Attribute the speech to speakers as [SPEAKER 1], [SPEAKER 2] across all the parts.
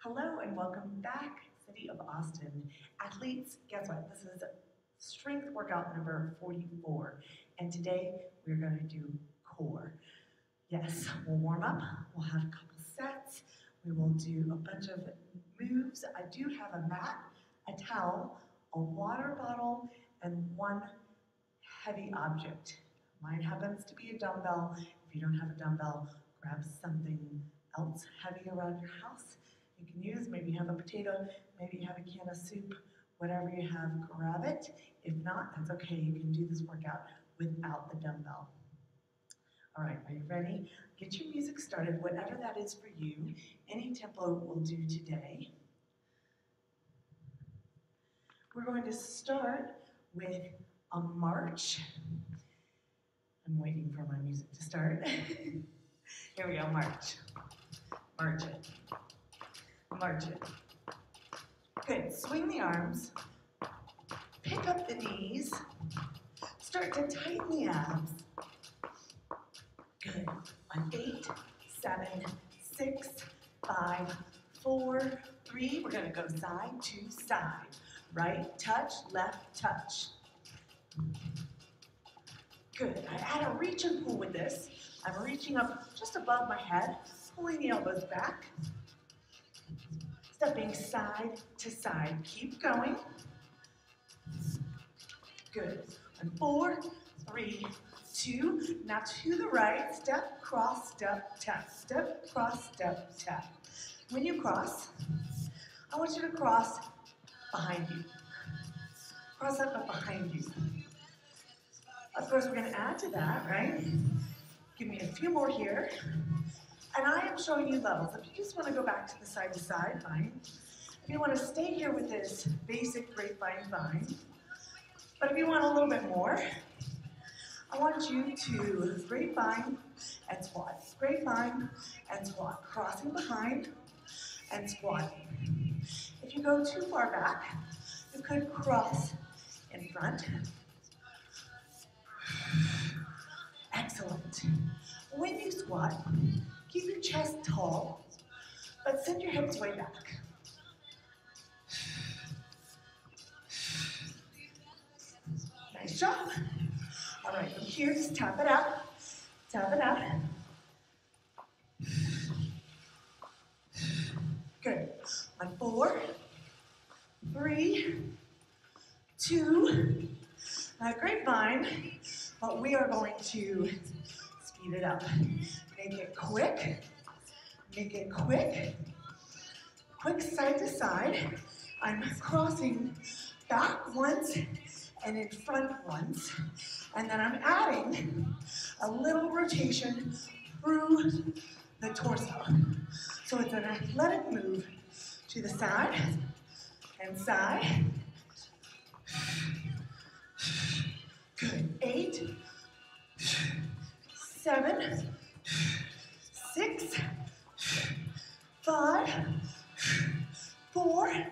[SPEAKER 1] Hello and welcome back, City of Austin. Athletes, guess what? This is strength workout number 44. And today we're going to do core. Yes, we'll warm up. We'll have a couple sets. We will do a bunch of moves. I do have a mat, a towel, a water bottle, and one heavy object. Mine happens to be a dumbbell. If you don't have a dumbbell, grab something else heavy around your house. You can use, maybe you have a potato, maybe you have a can of soup, whatever you have, grab it. If not, that's okay. You can do this workout without the dumbbell. All right, are you ready? Get your music started, whatever that is for you. Any tempo will do today. We're going to start with a march. I'm waiting for my music to start. Here we go, march. March it. March it. Good, swing the arms. Pick up the knees. Start to tighten the abs. Good, on 8, 7, 6, 5, 4, 3. We're gonna go side to side. Right touch, left touch. Good, I add a reach and pull with this. I'm reaching up just above my head, pulling the elbows back. Stepping side to side. Keep going. Good. And 4, 3, 2. Now to the right. Step, cross, step, tap. Step, cross, step, tap. When you cross, I want you to cross behind you. Cross up and behind you. Of course, we're going to add to that, right? Give me a few more here. And I am showing you levels. If you just want to go back to the side, fine. If you want to stay here with this basic grapevine, fine. But if you want a little bit more, I want you to grapevine and squat. Grapevine and squat. Crossing behind and squatting. If you go too far back, you could cross in front. Excellent. When you squat, keep your chest tall, but send your hips way back. Nice job. All right, from here, just tap it out. Tap it out. Good. On 4, 3, 2. Now, grapevine, but we are going to speed it up. Make it quick. Make it quick. Quick side to side. I'm crossing back once and in front once. And then I'm adding a little rotation through the torso. So it's an athletic move to the side and side. Good. 8, 7, 6, 5, 4,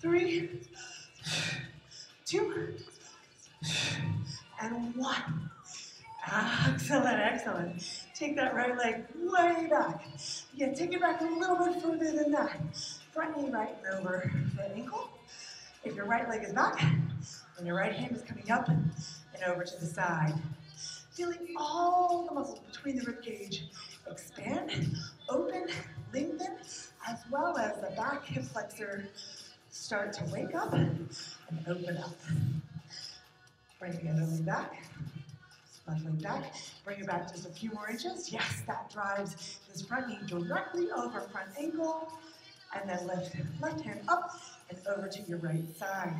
[SPEAKER 1] 3, 2, and 1. Excellent, excellent. Take that right leg way back. Yeah, take it back a little bit further than that. Front knee right and over the ankle. If your right leg is back, and your right hand is coming up and over to the side. Feeling all the muscles between the ribcage expand, open, lengthen, as well as the back hip flexor start to wake up and open up. Bring the other leg back, left leg back. Bring it back just a few more inches. Yes, that drives this front knee directly over front ankle, and then lift left hand up and over to your right side.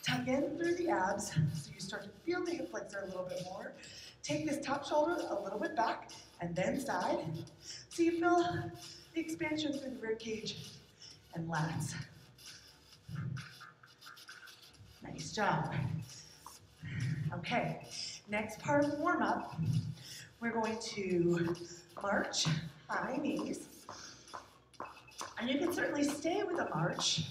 [SPEAKER 1] Tuck in through the abs, so you start to feel the hip flexor a little bit more. Take this top shoulder a little bit back, and then side. So you feel the expansion through the rib cage and lats. Nice job. Okay, next part of the warm-up, we're going to march high knees. And you can certainly stay with a march.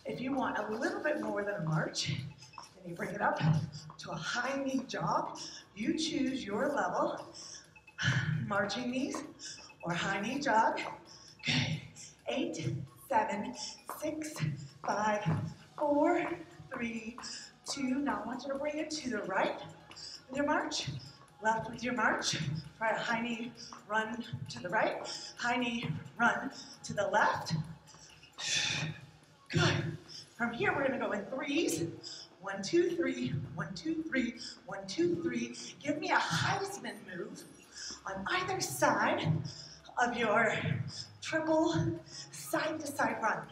[SPEAKER 1] If you want a little bit more than a march, then you bring it up to a high knee jog. You choose your level, marching knees or high knee jog. Good. 8, 7, 6, 5, 4, 3, 2. Now I want you to bring it to the right with your march, left with your march. Try a high knee run to the right, high knee run to the left. Good. From here, we're going to go in threes. 1, 2, 3, 1, 2, 3, 1, 2, 3. Give me a Heisman move on either side of your triple side-to-side run.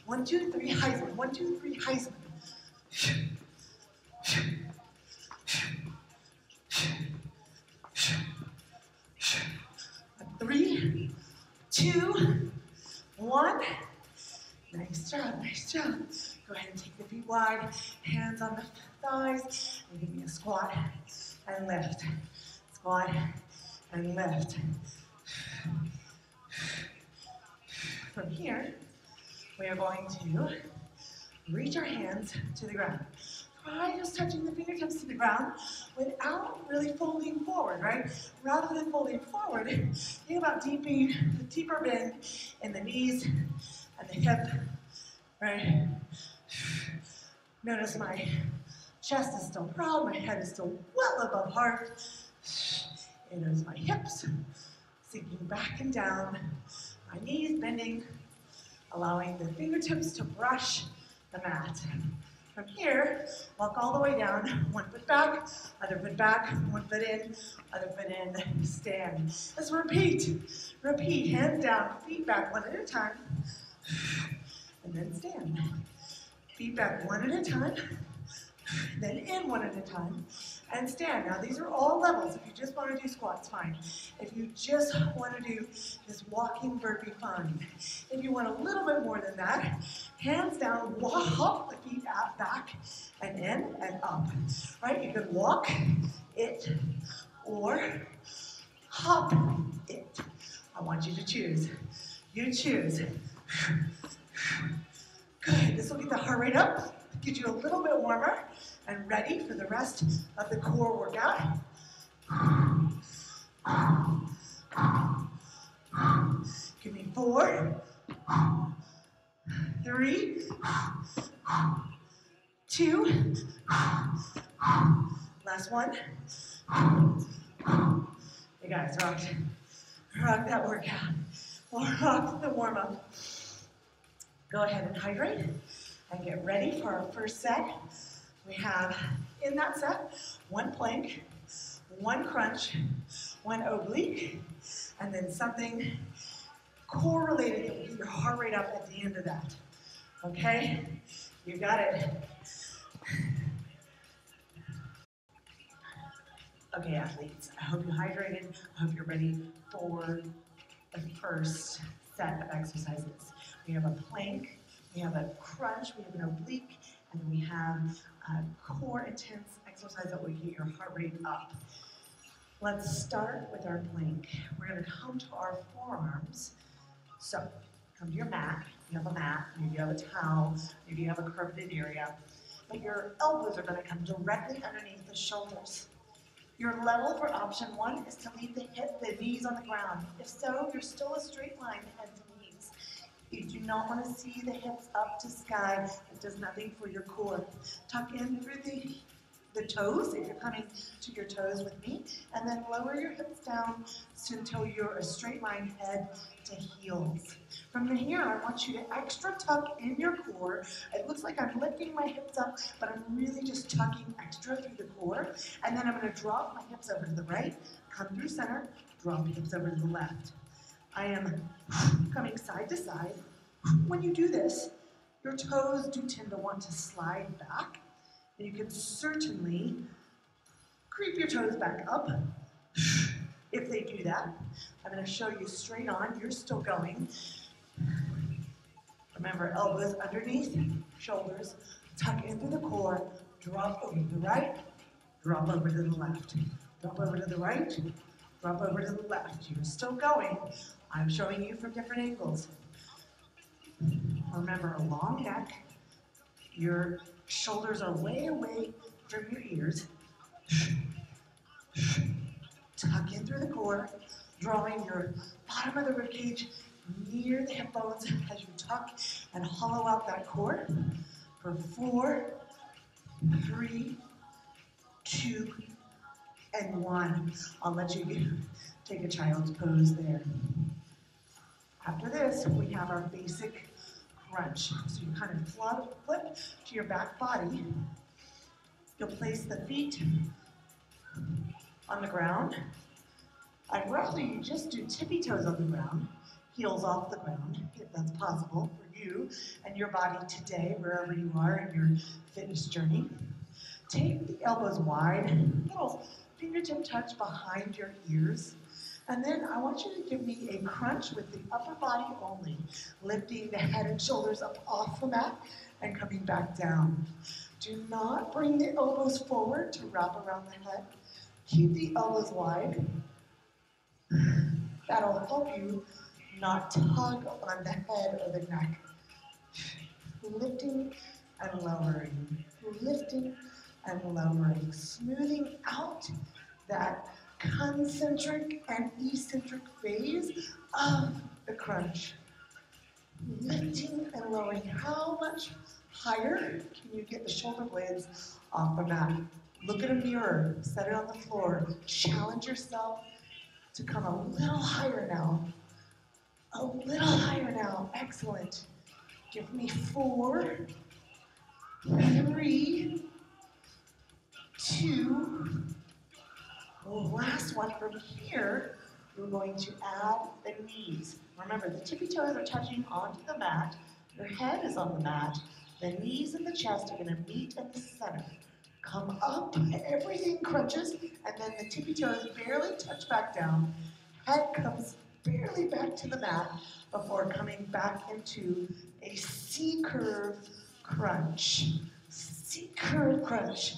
[SPEAKER 1] 1, 2, 3, Heisman. 1, 2, 3, Heisman. 3, 2, 1. Nice job, nice job. Go ahead and take the feet wide, hands on the thighs, and give me a squat and lift. Squat and lift. From here, we are going to reach our hands to the ground. Try just touching the fingertips to the ground without really folding forward, right? Rather than folding forward, think about deeper bend in the knees and the hip, right? Notice my chest is still proud, my head is still well above heart. And notice my hips sinking back and down, my knees bending, allowing the fingertips to brush the mat. From here, walk all the way down, one foot back, one foot in, other foot in, stand. Let's repeat. Repeat, hands down, feet back one at a time, and then stand. Feet back one at a time, then in one at a time, and stand. Now these are all levels. If you just want to do squats, fine. If you just want to do this walking burpee, fine. If you want a little bit more than that, hands down, hop the feet out, back, and in, and up. Right? You can walk it, or hop it. I want you to choose. You choose. Good. This will get the heart rate up, get you a little bit warmer, and ready for the rest of the core workout. Give me 4, 3, 2, last one. You guys rocked that workout. Rock the warm-up. Go ahead and hydrate and get ready for our first set. We have, in that set, 1 plank, 1 crunch, 1 oblique, and then something core related that will get your heart rate up at the end of that. Okay? You got it. Okay, athletes, I hope you hydrated. I hope you're ready for the first set of exercises. We have a plank, we have a crunch, we have an oblique, and then we have a core intense exercise that will get your heart rate up. Let's start with our plank. We're going to come to our forearms. So, come to your mat. You have a mat, maybe you have a towel, maybe you have a carpeted area. But your elbows are going to come directly underneath the shoulders. Your level for option 1 is to leave the knees on the ground. If so, you're still a straight line head to knees. You do not want to see the hips up to sky. It does nothing for your core. Tuck in through the toes, if you're coming to your toes with me, and then lower your hips down until you're a straight line head to heels. From here, I want you to extra tuck in your core. It looks like I'm lifting my hips up, but I'm really just tucking extra through the core. And then I'm going to drop my hips over to the right, come through center, drop hips over to the left. I am coming side to side. When you do this, your toes do tend to want to slide back. And you can certainly creep your toes back up. If they do that, I'm going to show you straight on. You're still going. Remember, elbows underneath, shoulders, tuck into the core, drop over to the right, drop over to the left. Drop over to the right, drop over to the left. You're still going. I'm showing you from different angles. Remember, a long neck. Your shoulders are way away from your ears. Tuck in through the core, drawing your bottom of the ribcage near the hip bones as you tuck and hollow out that core for 4, 3, 2, and 1. I'll let you take a child's pose there. After this, we have our basic crunch. So you kind of flip to your back body. You'll place the feet on the ground. I'd rather you just do tippy toes on the ground, heels off the ground, if that's possible for you and your body today, wherever you are in your fitness journey. Take the elbows wide, little fingertip touch behind your ears. And then I want you to give me a crunch with the upper body only, lifting the head and shoulders up off the mat and coming back down. Do not bring the elbows forward to wrap around the head. Keep the elbows wide. That'll help you not tug on the head or the neck. Lifting and lowering, lifting and lowering, smoothing out that concentric and eccentric phase of the crunch. Lifting and lowering. How much higher can you get the shoulder blades off the mat? Look at a mirror, set it on the floor, challenge yourself to come a little higher now. A little higher now. Excellent. Give me 4, 3, 2. Last one from here, we're going to add the knees. Remember, the tippy toes are touching onto the mat. Your head is on the mat. The knees and the chest are going to meet at the center. Come up, everything crunches, and then the tippy toes barely touch back down. Head comes barely back to the mat before coming back into a C-curve crunch. C-curve crunch.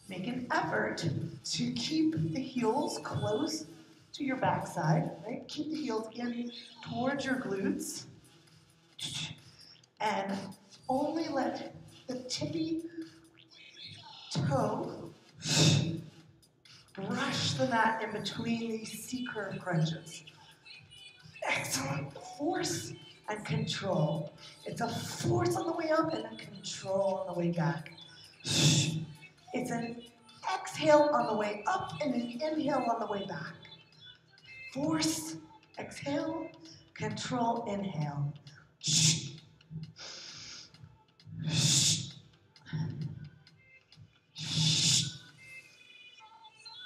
[SPEAKER 1] Make an effort to keep the heels close to your backside, right? Keep the heels in towards your glutes. And only let the tippy toe brush the mat in between these C-curve crunches. Excellent. Force and control. It's a force on the way up and a control on the way back. It's an exhale on the way up and an inhale on the way back. Force, exhale, control, inhale.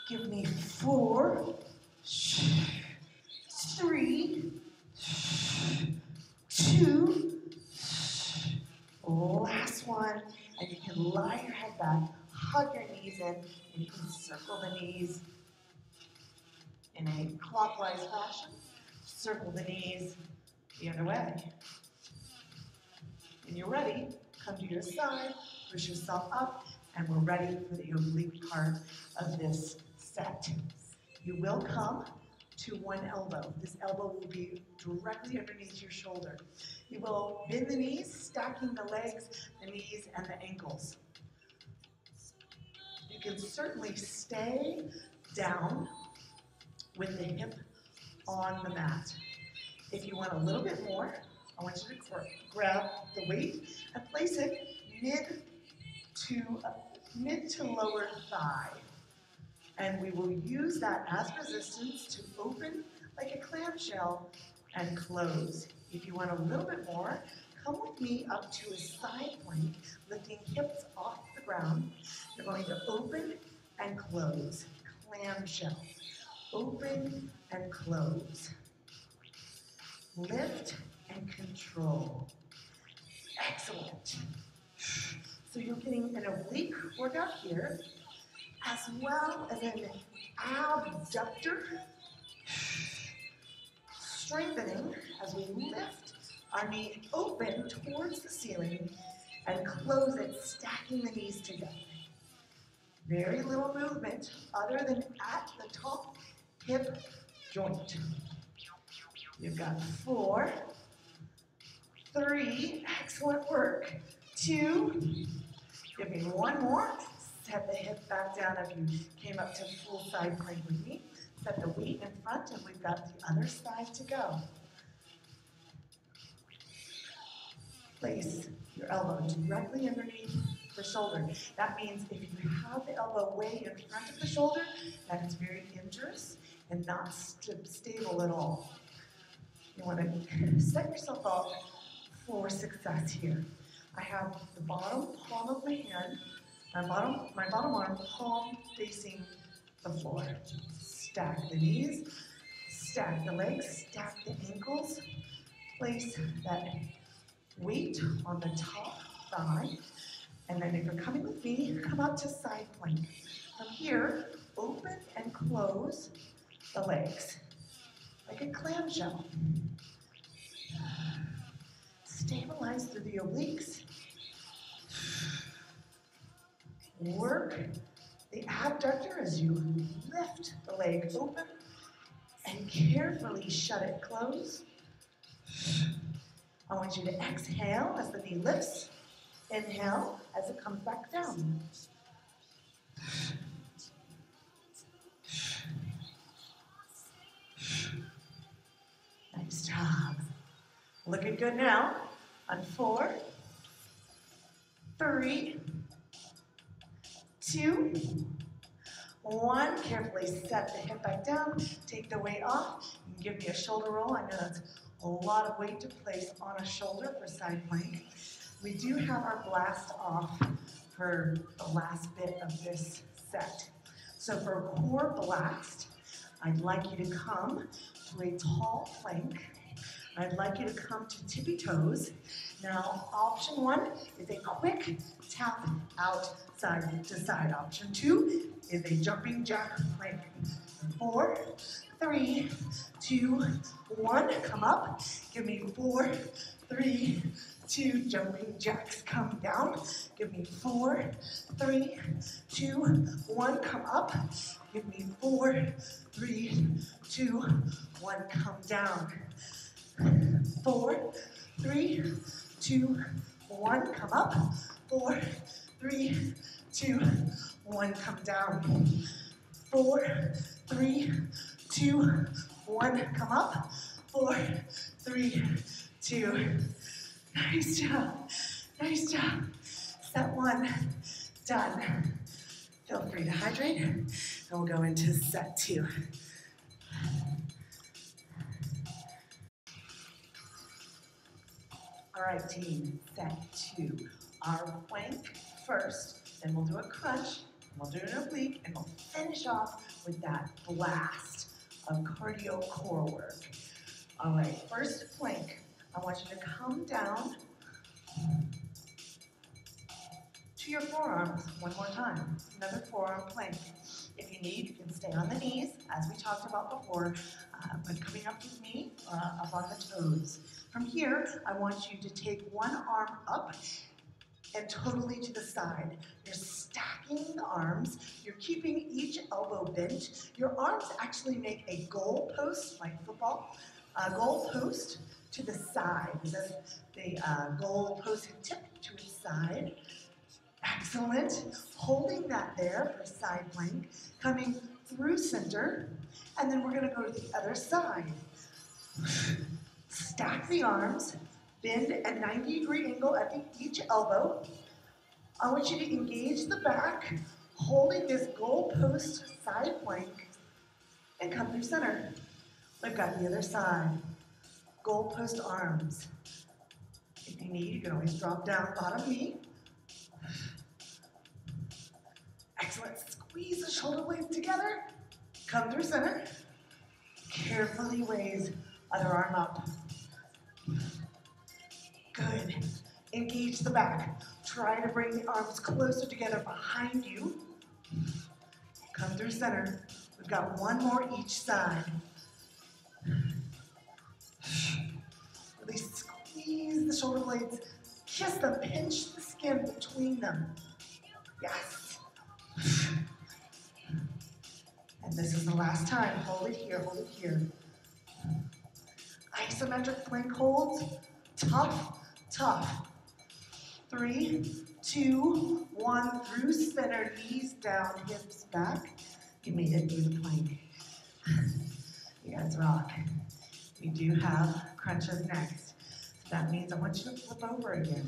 [SPEAKER 1] Give me 4, 3, 2. Last one, and you can lie your head back, hug your knees in, and you can circle the knees in a clockwise fashion. Circle the knees the other way. When you're ready, come to your side, push yourself up, and we're ready for the oblique part of this set. You will come to one elbow. This elbow will be directly underneath your shoulder. You will bend the knees, stacking the legs, the knees, and the ankles. You can certainly stay down with the hip on the mat. If you want a little bit more, I want you to grab the weight and place it mid to lower thigh. And we will use that as resistance to open like a clamshell and close. If you want a little bit more, come with me up to a side plank, lifting hips off the ground. You're going to open and close, clamshell. Open and close. Lift and control. Excellent. So you're getting an oblique workout here, as well as an abductor, strengthening as we lift our knee open towards the ceiling and close it, stacking the knees together. Very little movement other than at the top hip joint. You've got 4, 3, excellent work. 2, give me 1 more. Set the hip back down if you came up to full side plank with me. Set the weight in front and we've got the other side to go. place your elbow directly underneath the shoulder. That means if you have the elbow way in front of the shoulder, that is very injurious and not stable at all. You want to set yourself up for success here. I have the bottom palm of my hand, my bottom arm palm facing the floor. Stack the knees, stack the legs, stack the ankles. Place that weight on the top thigh. And then if you're coming with me, come up to side plank. From here, open and close the legs like a clamshell. Stabilize through the obliques. Work the abductor as you lift the leg open and carefully shut it close. I want you to exhale as the knee lifts. Inhale as it comes back down. Nice job. Looking good now. On 4, 3, 2, 1. Carefully set the hip back down. Take the weight off. You can give me a shoulder roll. I know that's a lot of weight to place on a shoulder for side plank. We do have our blast off for the last bit of this set. So for a core blast, I'd like you to come to a tall plank. I'd like you to come to tippy toes. Now, option 1 is a quick tap out side to side. Option 2 is a jumping jack plank. 4, 3, 2, 1. Come up. Give me 4, 3, 2, jumping jacks, come down. Give me 4, 3, 2, 1, come up. Give me 4, 3, 2, 1, come down. 4, 3, 2, 1, come up. 4, 3, 2, 1, come down. 4, 3, 2, 1, come up. 4, 3, 2. Nice job. Nice job. Set 1, done. Feel free to hydrate, and we'll go into set 2. All right, team, set 2. Our plank first, then we'll do a crunch, and we'll do an oblique, and we'll finish off with that blast of cardio core work. All right, first plank. I want you to come down to your forearms one more time. Another forearm plank. If you need, you can stay on the knees, as we talked about before, but coming up with me, up on the toes. From here, I want you to take one arm up and totally to the side. You're stacking the arms. You're keeping each elbow bent. Your arms actually make a goal post, like football, a goal post to the side. The goal post tip to its side. Excellent. Holding that there for side plank. Coming through center. And then we're going to go to the other side. Stack the arms. Bend at 90-degree angle at each elbow. I want you to engage the back, holding this goal post side plank, and come through center. We've got the other side. Goal post arms. If you need, you can always drop down bottom knee. Excellent. Squeeze the shoulder blades together. Come through center. Carefully raise other arm up. Good. Engage the back. Try to bring the arms closer together behind you. Come through center. We've got one more each side. Really squeeze the shoulder blades. Kiss them. Pinch the skin between them. Yes. And this is the last time. Hold it here. Hold it here. Isometric plank holds. Tough. Tough. 3, 2, 1, through center, knees down, hips back. You made it through the plank. You guys rock. We do have crunches next. That means I want you to flip over again.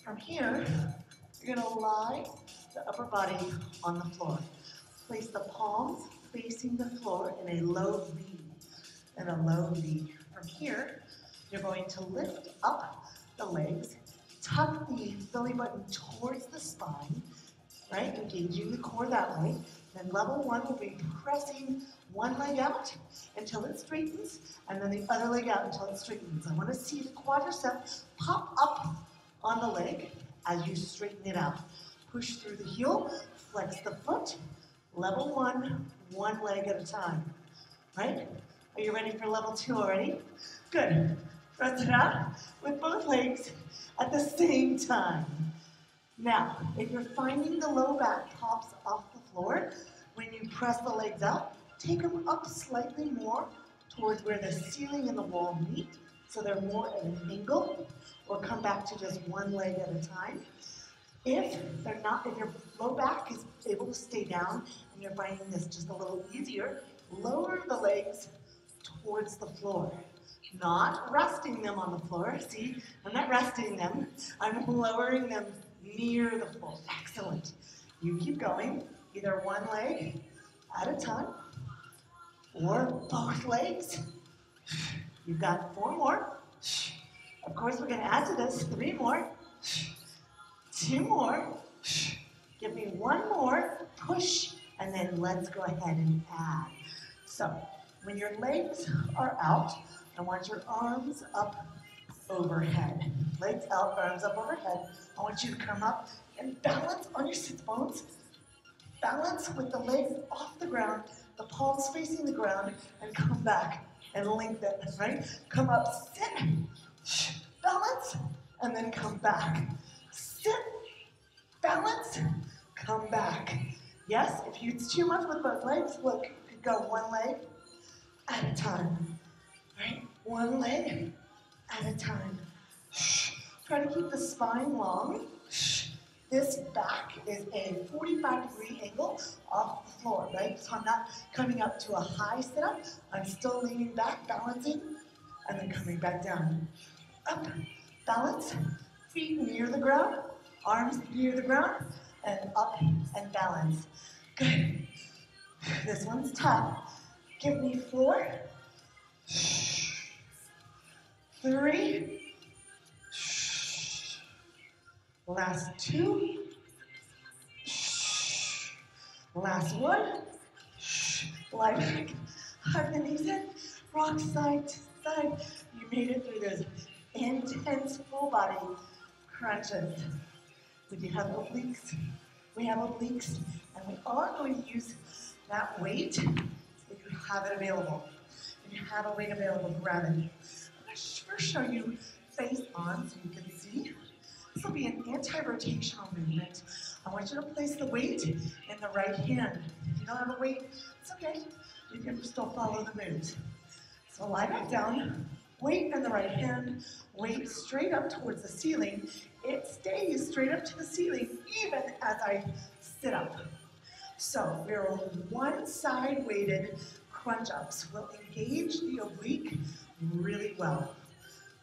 [SPEAKER 1] From here, you're gonna lie the upper body on the floor. Place the palms facing the floor in a low V. From here, you're going to lift up the legs, tuck the belly button towards the spine, right? Engaging the core that way. Then level one will be pressing one leg out until it straightens, and then the other leg out until it straightens. I want to see the quadricep pop up on the leg as you straighten it out. Push through the heel, flex the foot, level one leg at a time, right? Are you ready for level two already? Good. Press it out with both legs at the same time. Now, if you're finding the low back pops off the floor, when you press the legs out, take them up slightly more towards where the ceiling and the wall meet, so they're more at an angle, or come back to just one leg at a time. If your low back is able to stay down and you're finding this just a little easier, lower the legs towards the floor. Not resting them on the floor. See, I'm not resting them. I'm lowering them near the floor. Excellent. You keep going, either one leg at a time or both legs. You've got 4 more. Of course, we're going to add to this 3 more, 2 more. Give me 1 more, push, and then let's go ahead and add. So, when your legs are out, I want your arms up overhead. Legs out, arms up overhead. I want you to come up and balance on your sit bones. Balance with the legs off the ground, the palms facing the ground, and come back and lengthen, right? Come up, sit, balance, and then come back. Sit, balance, come back. Yes, if it's too much with both legs, look, you could go one leg at a time, right? One leg at a time. Try to keep the spine long. This back is a 45-degree angle off the floor, right? So I'm not coming up to a high sit-up. I'm still leaning back, balancing, and then coming back down. Up, balance, feet near the ground, arms near the ground, and up and balance. Good. This one's tough. Give me 4, 3, last 2, last 1, lie back, hug the knees in, rock side to side. You made it through those intense full body crunches. We do have obliques, and we are going to use that weight if you have it available. If you have a weight available, grab it. I'm going to first show you face on so you can see. This will be an anti-rotational movement. I want you to place the weight in the right hand. If you don't have a weight, it's okay. You can still follow the moves. So lie back down, weight in the right hand, weight straight up towards the ceiling. It stays straight up to the ceiling even as I sit up. So we're one side weighted crunch ups. We'll engage the oblique really well.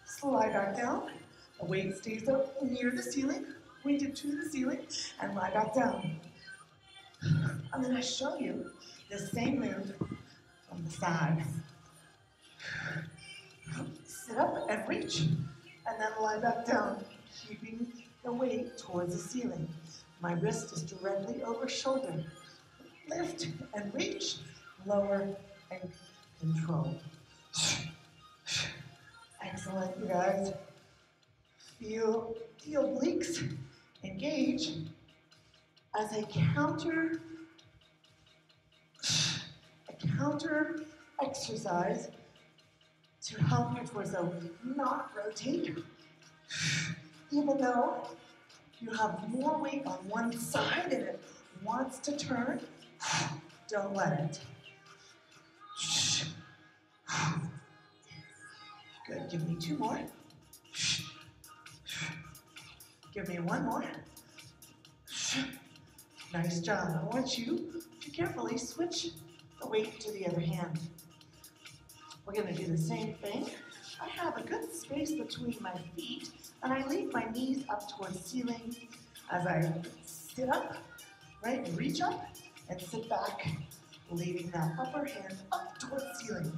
[SPEAKER 1] So lie back down. The weight stays up near the ceiling, weighted to the ceiling, and lie back down. I'm going to show you the same move from the side. Sit up and reach, and then lie back down, keeping the weight towards the ceiling. My wrist is directly over shoulder. Lift and reach, lower and control. Excellent, you guys. Feel the obliques engage as a counter exercise to help your torso not rotate, even though you have more weight on one side and it wants to turn. Don't let it. Good, give me 2 more. Give me 1 more. Nice job. I want you to carefully switch the weight to the other hand. We're gonna do the same thing. I have a good space between my feet, and I leave my knees up towards the ceiling as I sit up, right, and reach up, and sit back, leaving that upper hand up towards the ceiling.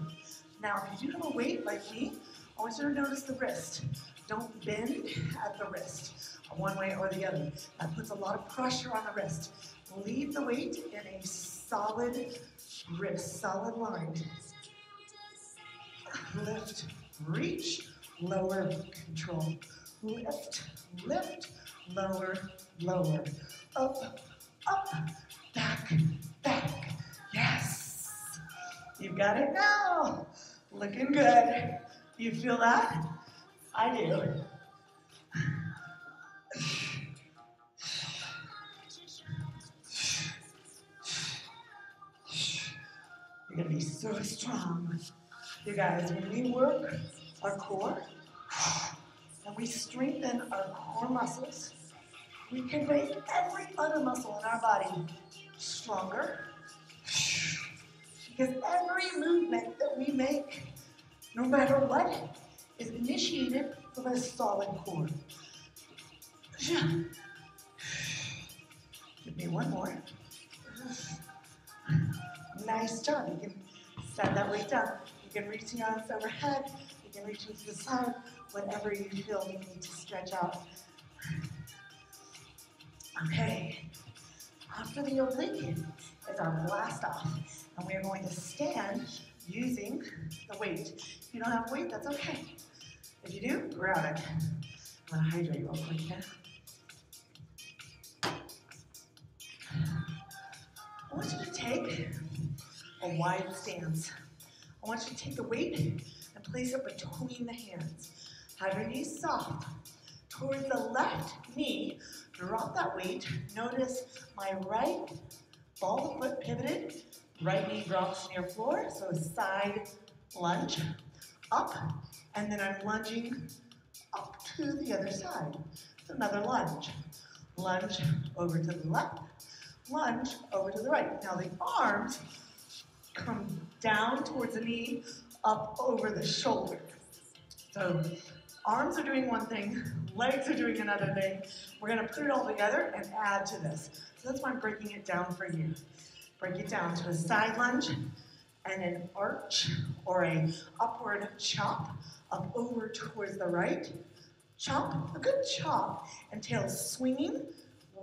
[SPEAKER 1] Now, if you do have a weight like me, I want you to notice the wrist. Don't bend at the wrist, one way or the other. That puts a lot of pressure on the wrist. Leave the weight in a solid wrist, solid line. Lift, reach, lower, control. Lift, lift, lower, lower. Up, up, back, back. Yes. You've got it now. Looking good. You feel that? I do. You're going to be so strong. You guys, when we work our core and we strengthen our core muscles, we can make every other muscle in our body stronger. Because every movement that we make, no matter what, is initiated from a solid core. Give me one more. Nice job. You can set that weight down. You can reach the arms overhead. You can reach them to the side. Whatever you feel you need to stretch out. Okay. After the oblique is our blast off. And we are going to stand using the weight. If you don't have weight, that's okay. If you do, grab it. I'm going to hydrate real quick here. I want you to take a wide stance. I want you to take the weight and place it between the hands. Have your knees soft. Towards the left knee, drop that weight. Notice my right ball of foot pivoted. Right knee drops near floor, so side lunge, up, and then I'm lunging up to the other side. So another lunge. Lunge over to the left, lunge over to the right. Now the arms come down towards the knee, up over the shoulder. So arms are doing one thing, legs are doing another thing. We're gonna put it all together and add to this. So that's why I'm breaking it down for you. Break it down to a side lunge and an arch or a upward chop up over towards the right. Chop, a good chop, entails swinging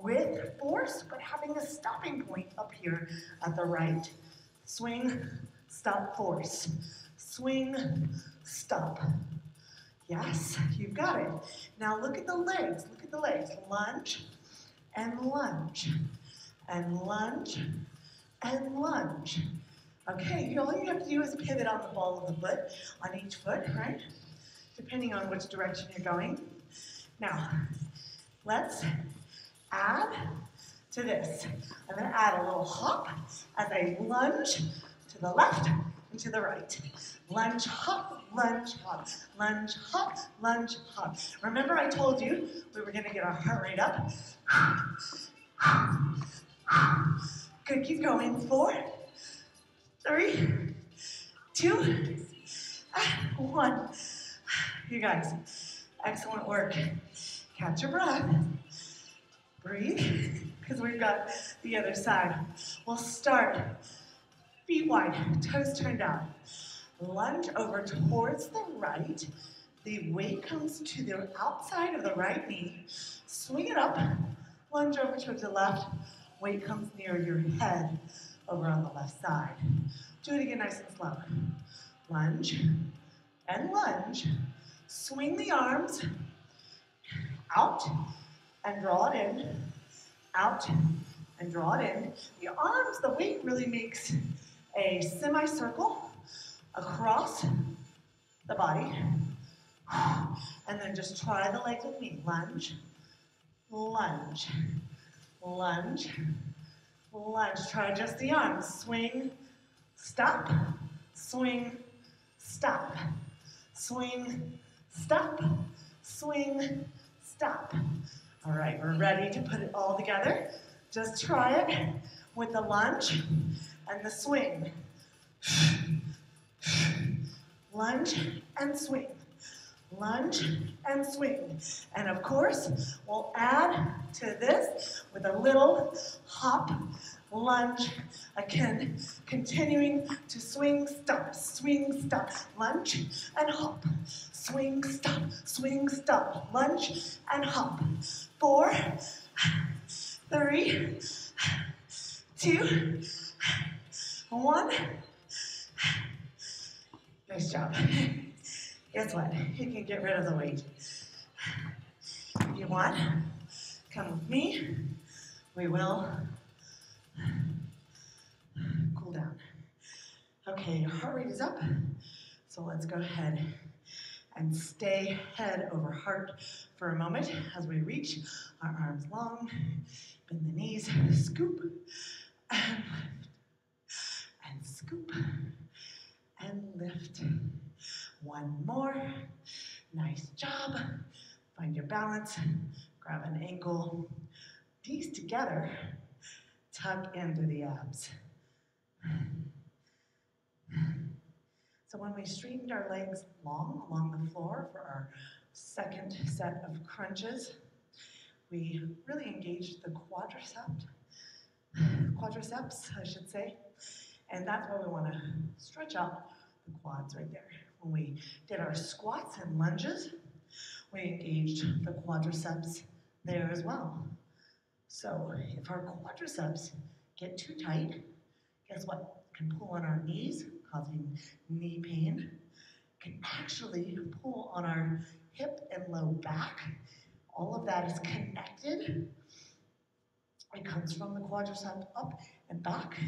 [SPEAKER 1] with force, but having a stopping point up here at the right. Swing, stop, force. Swing, stop. Yes, you've got it. Now look at the legs, look at the legs. Lunge, and lunge, and lunge, and lunge. Okay, all you have to do is pivot on the ball of the foot, on each foot, right? Depending on which direction you're going. Now, let's add to this. I'm going to add a little hop as I lunge to the left and to the right. Lunge, hop, lunge, hop, lunge, hop, lunge, hop. Remember I told you we were going to get our heart rate up? Good, keep going. 4, 3, 2, 1. You guys, excellent work. Catch your breath. Breathe, because we've got the other side. We'll start feet wide, toes turned out. Lunge over towards the right. The weight comes to the outside of the right knee. Swing it up. Lunge over towards the left. Weight comes near your head over on the left side. Do it again nice and slow. Lunge and lunge. Swing the arms out and draw it in. Out and draw it in. The arms, the weight really makes a semicircle across the body. And then just try the legs with me. Lunge, lunge, lunge, lunge. Try just the arms. Swing, stop, swing, stop, swing, stop, swing, stop. All right, we're ready to put it all together. Just try it with the lunge and the swing. lunge and swing, lunge and swing. And of course, we'll add to this with a little hop, lunge, again, continuing to swing, stop, lunge and hop, swing, stop, lunge and hop. 4, 3, 2, 1. Nice job. Guess what? You can get rid of the weight. If you want, come with me. We will cool down. Okay, your heart rate is up, so let's go ahead and stay head over heart for a moment as we reach our arms long, bend the knees, scoop, and lift, and scoop, and lift. One more. Nice job. Find your balance. Grab an ankle. These together, tuck into the abs. So when we straightened our legs long along the floor for our second set of crunches, we really engaged the quadriceps, I should say. And that's why we want to stretch out the quads right there. When we did our squats and lunges, we engaged the quadriceps there as well. So if our quadriceps get too tight, guess what? It can pull on our knees, causing knee pain. It can actually pull on our hip and low back. All of that is connected. It comes from the quadricep up and back,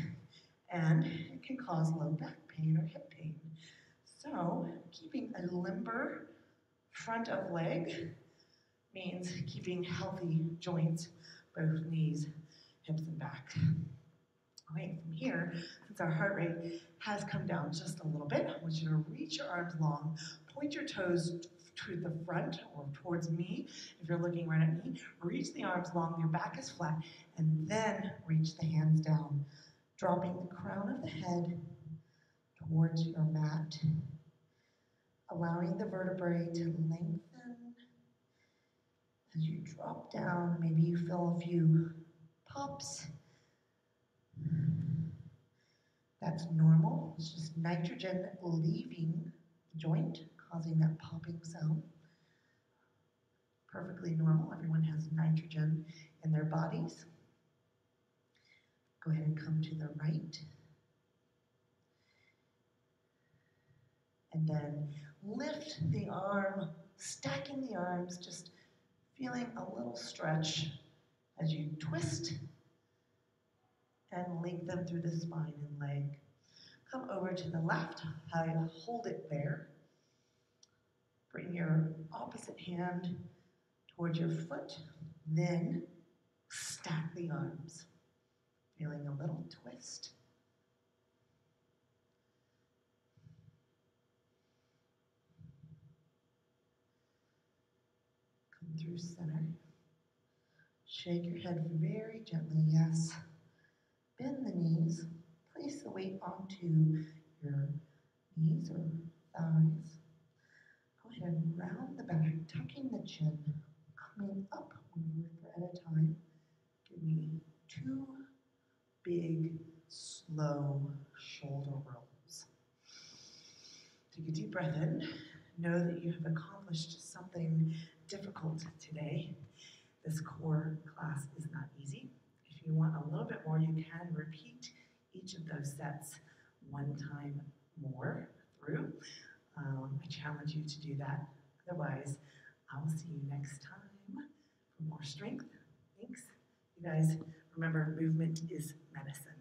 [SPEAKER 1] and it can cause low back pain or hip pain. So keeping a limber front of leg means keeping healthy joints, both knees, hips, and back. Okay, from here, since our heart rate has come down just a little bit, I want you to reach your arms long, point your toes to the front or towards me. If you're looking right at me, reach the arms long, your back is flat, and then reach the hands down, dropping the crown of the head towards your mat, allowing the vertebrae to lengthen. As you drop down, maybe you feel a few pops. That's normal. It's just nitrogen leaving the joint, causing that popping sound. Perfectly normal. Everyone has nitrogen in their bodies. Go ahead and come to the right. And then lift the arm, stacking the arms, just feeling a little stretch as you twist and link them through the spine and leg. Come over to the left, hold it there. Bring your opposite hand towards your foot, then stack the arms. Feeling a little twist. Come through center. Shake your head very gently, yes. Bend the knees. Place the weight onto your knees or thighs. Go ahead and round the back, tucking the chin, coming up one vertebra at a time. Give me 2 big, slow shoulder rolls. Take a deep breath in. Know that you have accomplished something difficult today. This core class is not easy. If you want a little bit more, you can repeat each of those sets 1 time more through. I challenge you to do that. Otherwise, I will see you next time for more strength. Thanks. You guys, remember, movement is medicine.